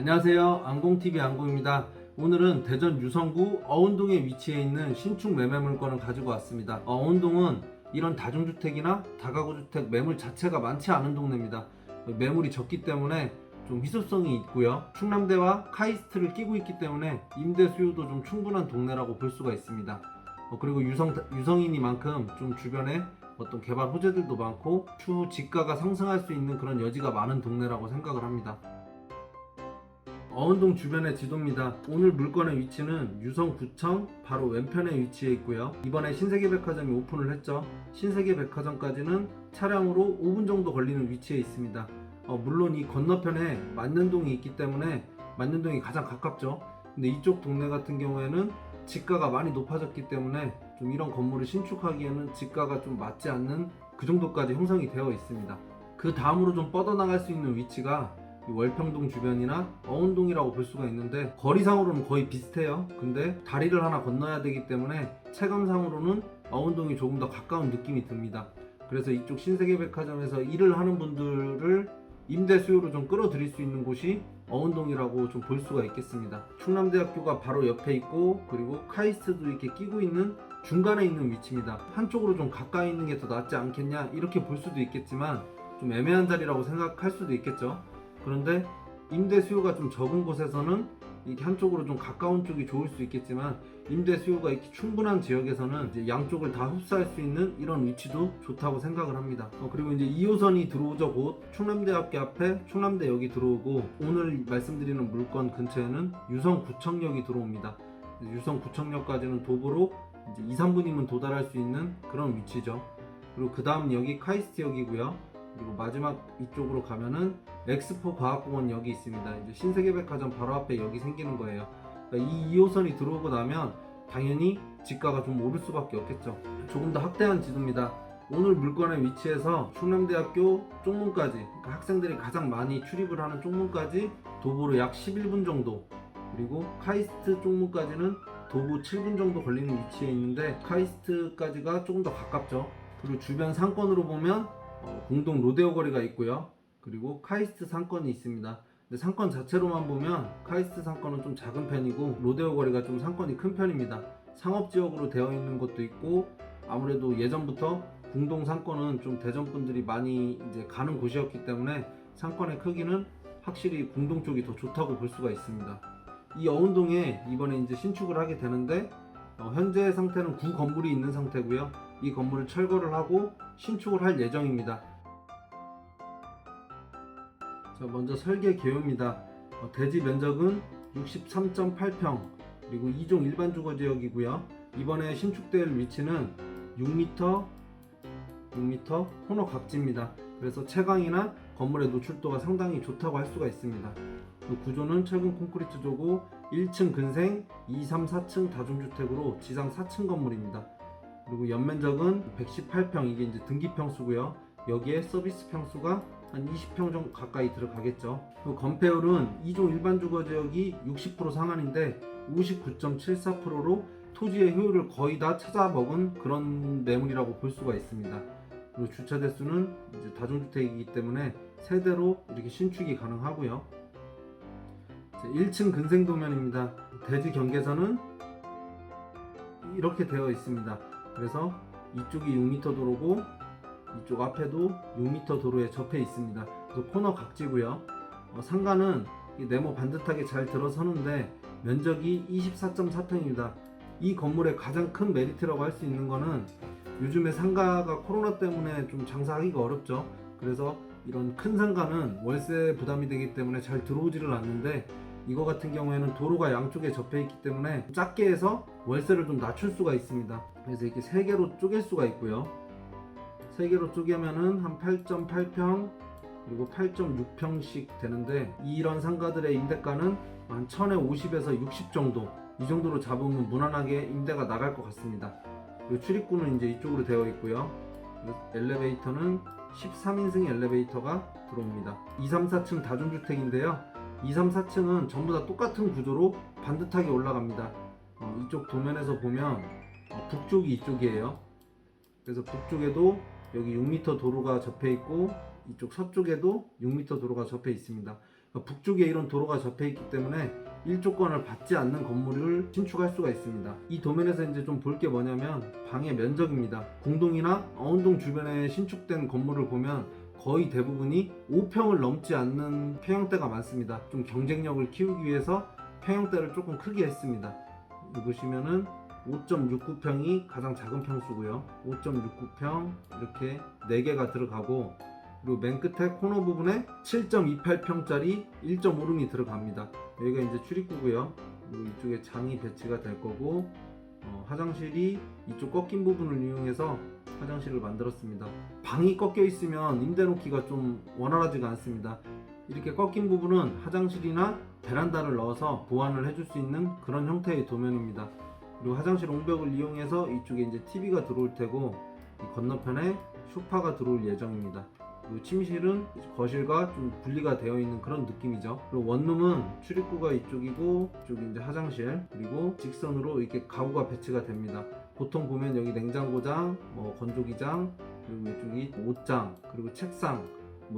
안녕하세요. 안공TV 안공입니다. 오늘은 대전 유성구 어운동에 위치해 있는 신축 매매 물건을 가지고 왔습니다. 어운동은 이런 다중주택이나 다가구주택 매물 자체가 많지 않은 동네입니다. 매물이 적기 때문에 좀 희소성이 있고요. 충남대와 카이스트를 끼고 있기 때문에 임대 수요도 좀 충분한 동네라고 볼 수가 있습니다. 그리고 유성이니만큼 좀 주변에 어떤 개발 호재들도 많고 추후 지가가 상승할 수 있는 그런 여지가 많은 동네라고 생각을 합니다. 어운동 주변의 지도입니다. 오늘 물건의 위치는 유성구청 바로 왼편에 위치해 있고요. 이번에 신세계백화점이 오픈을 했죠. 신세계백화점까지는 차량으로 5분 정도 걸리는 위치에 있습니다. 물론 이 건너편에 만년동이 있기 때문에 만년동이 가장 가깝죠. 근데 이쪽 동네 같은 경우에는 지가가 많이 높아졌기 때문에 좀 이런 건물을 신축하기에는 지가가 좀 맞지 않는 그 정도까지 형성이 되어 있습니다. 그 다음으로 좀 뻗어나갈 수 있는 위치가 월평동 주변이나 어운동이라고 볼 수가 있는데 거리상으로는 거의 비슷해요. 근데 다리를 하나 건너야 되기 때문에 체감상으로는 어운동이 조금 더 가까운 느낌이 듭니다. 그래서 이쪽 신세계백화점에서 일을 하는 분들을 임대 수요로 좀 끌어들일 수 있는 곳이 어운동이라고 좀 볼 수가 있겠습니다. 충남대학교가 바로 옆에 있고 그리고 카이스트도 이렇게 끼고 있는 중간에 있는 위치입니다. 한쪽으로 좀 가까이 있는 게 더 낫지 않겠냐 이렇게 볼 수도 있겠지만 좀 애매한 자리라고 생각할 수도 있겠죠. 그런데 임대 수요가 좀 적은 곳에서는 이렇게 한쪽으로 좀 가까운 쪽이 좋을 수 있겠지만 임대 수요가 이렇게 충분한 지역에서는 이제 양쪽을 다 흡수할 수 있는 이런 위치도 좋다고 생각을 합니다. 그리고 이제 2호선이 들어오죠. 곧 충남대학교 앞에 충남대역이 들어오고 오늘 말씀드리는 물건 근처에는 유성구청역이 들어옵니다. 유성구청역까지는 도보로 이제 2, 3분이면 도달할 수 있는 그런 위치죠. 그리고 그 다음 역이 카이스트역이고요. 그리고 마지막 이쪽으로 가면은 엑스포 과학공원역이 있습니다. 이제 신세계백화점 바로 앞에 역이 생기는 거예요. 그러니까 이 2호선이 들어오고 나면 당연히 지가가 좀 오를 수밖에 없겠죠. 조금 더 확대한 지도입니다. 오늘 물건의 위치에서 충남대학교 쪽문까지, 그러니까 학생들이 가장 많이 출입을 하는 쪽문까지 도보로 약 11분 정도, 그리고 카이스트 쪽문까지는 도보 7분 정도 걸리는 위치에 있는데 카이스트까지가 조금 더 가깝죠. 그리고 주변 상권으로 보면 공동 로데오 거리가 있고요. 그리고 카이스트 상권이 있습니다. 근데 상권 자체로만 보면 카이스트 상권은 좀 작은 편이고 로데오 거리가 좀 상권이 큰 편입니다. 상업지역으로 되어 있는 것도 있고 아무래도 예전부터 공동 상권은 좀 대전 분들이 많이 이제 가는 곳이었기 때문에 상권의 크기는 확실히 공동 쪽이 더 좋다고 볼 수가 있습니다. 이 어운동에 이번에 이제 신축을 하게 되는데 현재 상태는 구 건물이 있는 상태고요. 이 건물을 철거를 하고 신축을 할 예정입니다. 자, 먼저 설계 개요입니다. 대지 면적은 63.8평 그리고 2종 일반 주거지역이고요. 이번에 신축될 위치는 6m 코너 각지입니다. 그래서 채광이나 건물의 노출도가 상당히 좋다고 할 수가 있습니다. 그 구조는 철근 콘크리트조고 1층 근생, 2, 3, 4층 다중주택으로 지상 4층 건물입니다. 그리고 연면적은 118평, 이게 이제 등기 평수고요. 여기에 서비스 평수가 한 20평 정도 가까이 들어가겠죠. 그리고 건폐율은 2종 일반 주거지역이 60% 상한인데 59.74%로 토지의 효율을 거의 다 찾아먹은 그런 매물이라고 볼 수가 있습니다. 그리고 주차 대수는 이제 다중주택이기 때문에 세대로 이렇게 신축이 가능하고요. 1층 근생도면입니다. 대지 경계선은 이렇게 되어 있습니다. 그래서 이쪽이 6m 도로고 이쪽 앞에도 6m 도로에 접해 있습니다. 그래서 코너 각지고요. 상가는 네모 반듯하게 잘 들어서는데 면적이 24.4평입니다. 이 건물의 가장 큰 메리트라고 할 수 있는 거는 요즘에 상가가 코로나 때문에 좀 장사하기가 어렵죠. 그래서 이런 큰 상가는 월세 부담이 되기 때문에 잘 들어오지를 않는데 이거 같은 경우에는 도로가 양쪽에 접해 있기 때문에 작게 해서 월세를 좀 낮출 수가 있습니다. 그래서 이렇게 3개로 쪼갤 수가 있고요. 3개로 쪼개면은 한 8.8평 그리고 8.6평씩 되는데 이런 상가들의 임대가는 한 1050에서 60 정도, 이 정도로 잡으면 무난하게 임대가 나갈 것 같습니다. 그리고 출입구는 이제 이쪽으로 되어 있고요. 엘리베이터는 13인승 엘리베이터가 들어옵니다. 2, 3, 4층 다중주택인데요. 2, 3, 4층은 전부 다 똑같은 구조로 반듯하게 올라갑니다. 이쪽 도면에서 보면 북쪽이 이쪽이에요. 그래서 북쪽에도 여기 6m 도로가 접해 있고 이쪽 서쪽에도 6m 도로가 접해 있습니다. 그러니까 북쪽에 이런 도로가 접해 있기 때문에 일조권을 받지 않는 건물을 신축할 수가 있습니다. 이 도면에서 이제 좀 볼 게 뭐냐면 방의 면적입니다. 공동이나 어운동 주변에 신축된 건물을 보면 거의 대부분이 5평을 넘지 않는 평형대가 많습니다. 좀 경쟁력을 키우기 위해서 평형대를 조금 크게 했습니다. 여기 보시면은 5.69평이 가장 작은 평수고요. 5.69평 이렇게 4개가 들어가고, 그리고 맨 끝에 코너 부분에 7.28평짜리 1.5룸이 들어갑니다. 여기가 이제 출입구고요. 그리고 이쪽에 장이 배치가 될 거고, 화장실이 이쪽 꺾인 부분을 이용해서 화장실을 만들었습니다. 방이 꺾여 있으면 임대 놓기가 좀 원활하지가 않습니다. 이렇게 꺾인 부분은 화장실이나 베란다를 넣어서 보완을 해줄 수 있는 그런 형태의 도면입니다. 그리고 화장실 옹벽을 이용해서 이쪽에 이제 TV가 들어올 테고, 이 건너편에 소파가 들어올 예정입니다. 그리고 침실은 거실과 좀 분리가 되어 있는 그런 느낌이죠. 그리고 원룸은 출입구가 이쪽이고, 이쪽이 이제 화장실, 그리고 직선으로 이렇게 가구가 배치가 됩니다. 보통 보면 여기 냉장고장, 건조기장, 그리고 이쪽이 옷장, 그리고 책상,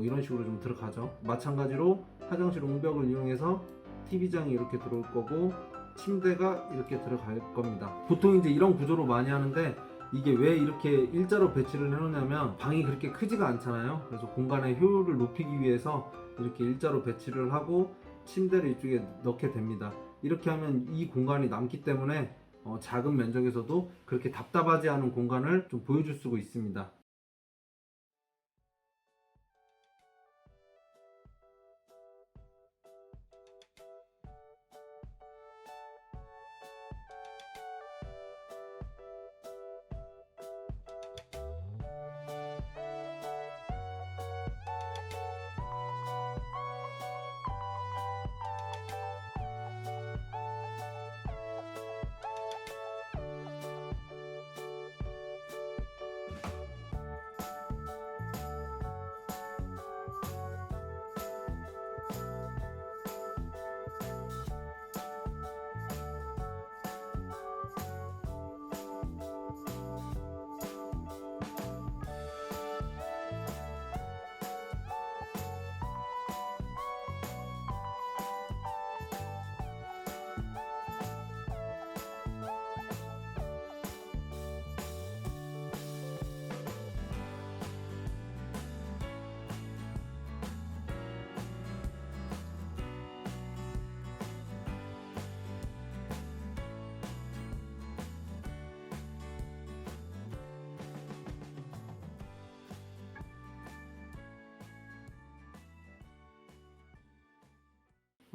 이런 식으로 좀 들어가죠. 마찬가지로 화장실 옹벽을 이용해서 TV장이 이렇게 들어올 거고, 침대가 이렇게 들어갈 겁니다. 보통 이제 이런 구조로 많이 하는데, 이게 왜 이렇게 일자로 배치를 해놓냐면 방이 그렇게 크지가 않잖아요. 그래서 공간의 효율을 높이기 위해서 이렇게 일자로 배치를 하고 침대를 이쪽에 넣게 됩니다. 이렇게 하면 이 공간이 남기 때문에 작은 면적에서도 그렇게 답답하지 않은 공간을 좀 보여줄 수가 있습니다.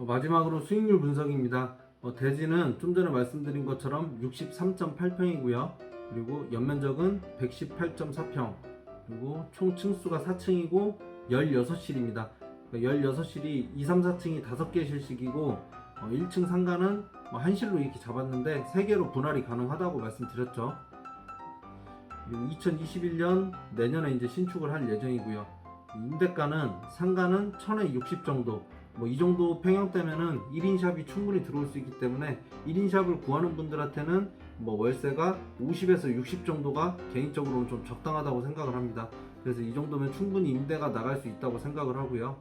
마지막으로 수익률 분석입니다. 대지는 좀 전에 말씀드린 것처럼 63.8평이고요. 그리고 연면적은 118.4평, 그리고 총 층수가 4층이고 16실입니다. 16실이 2, 3, 4층이 5개 실식이고, 1층 상가는 1실로 이렇게 잡았는데 3개로 분할이 가능하다고 말씀드렸죠. 그리고 2021년 내년에 이제 신축을 할 예정이고요. 임대가는 상가는 1000에 60 정도, 이 정도 평형대면은 1인샵이 충분히 들어올 수 있기 때문에 1인샵을 구하는 분들한테는 월세가 50에서 60 정도가 개인적으로는 좀 적당하다고 생각을 합니다. 그래서 이 정도면 충분히 임대가 나갈 수 있다고 생각을 하고요.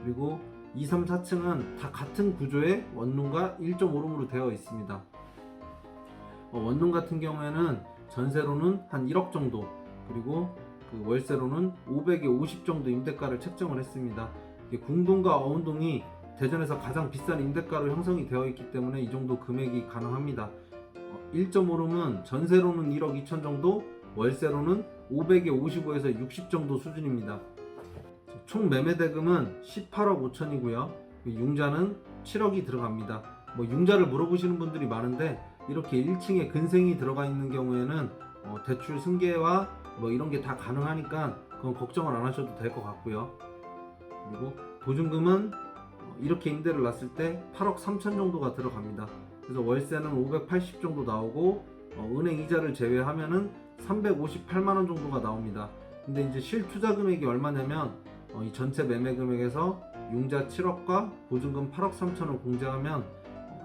그리고 2, 3, 4층은 다 같은 구조의 원룸과 1.5룸으로 되어 있습니다. 원룸 같은 경우에는 전세로는 한 1억 정도, 그리고 그 월세로는 500에 50 정도 임대가를 책정을 했습니다. 궁동과 어운동이 대전에서 가장 비싼 임대가로 형성이 되어 있기 때문에 이 정도 금액이 가능합니다. 1.5룸은 전세로는 1억 2천 정도, 월세로는 500에 55에서 60 정도 수준입니다. 총 매매 대금은 18억 5천이고요. 융자는 7억이 들어갑니다. 융자를 물어보시는 분들이 많은데, 이렇게 1층에 근생이 들어가 있는 경우에는 대출 승계와 이런 게 다 가능하니까 그건 걱정을 안 하셔도 될 것 같고요. 그리고 보증금은 이렇게 임대를 놨을 때 8억 3천 정도가 들어갑니다. 그래서 월세는 580 정도 나오고, 은행 이자를 제외하면은 358만원 정도가 나옵니다. 근데 이제 실투자 금액이 얼마냐면, 이 전체 매매 금액에서 융자 7억과 보증금 8억 3천을 공제하면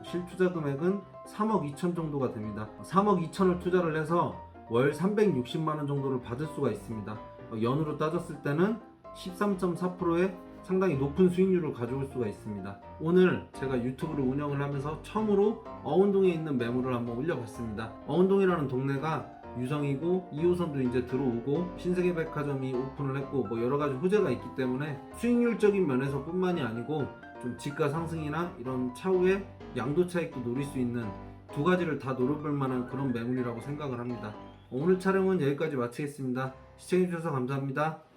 실투자 금액은 3억 2천 정도가 됩니다. 3억 2천을 투자를 해서 월 360만원 정도를 받을 수가 있습니다. 연으로 따졌을 때는 13.4%의 상당히 높은 수익률을 가져올 수가 있습니다. 오늘 제가 유튜브를 운영을 하면서 처음으로 어운동에 있는 매물을 한번 올려봤습니다. 어운동이라는 동네가 유성이고 2호선도 이제 들어오고 신세계백화점이 오픈을 했고 뭐 여러가지 호재가 있기 때문에 수익률적인 면에서 뿐만이 아니고 좀 지가 상승이나 이런 차후에 양도 차익도 노릴 수 있는 두 가지를 다 노려볼 만한 그런 매물이라고 생각을 합니다. 오늘 촬영은 여기까지 마치겠습니다. 시청해주셔서 감사합니다.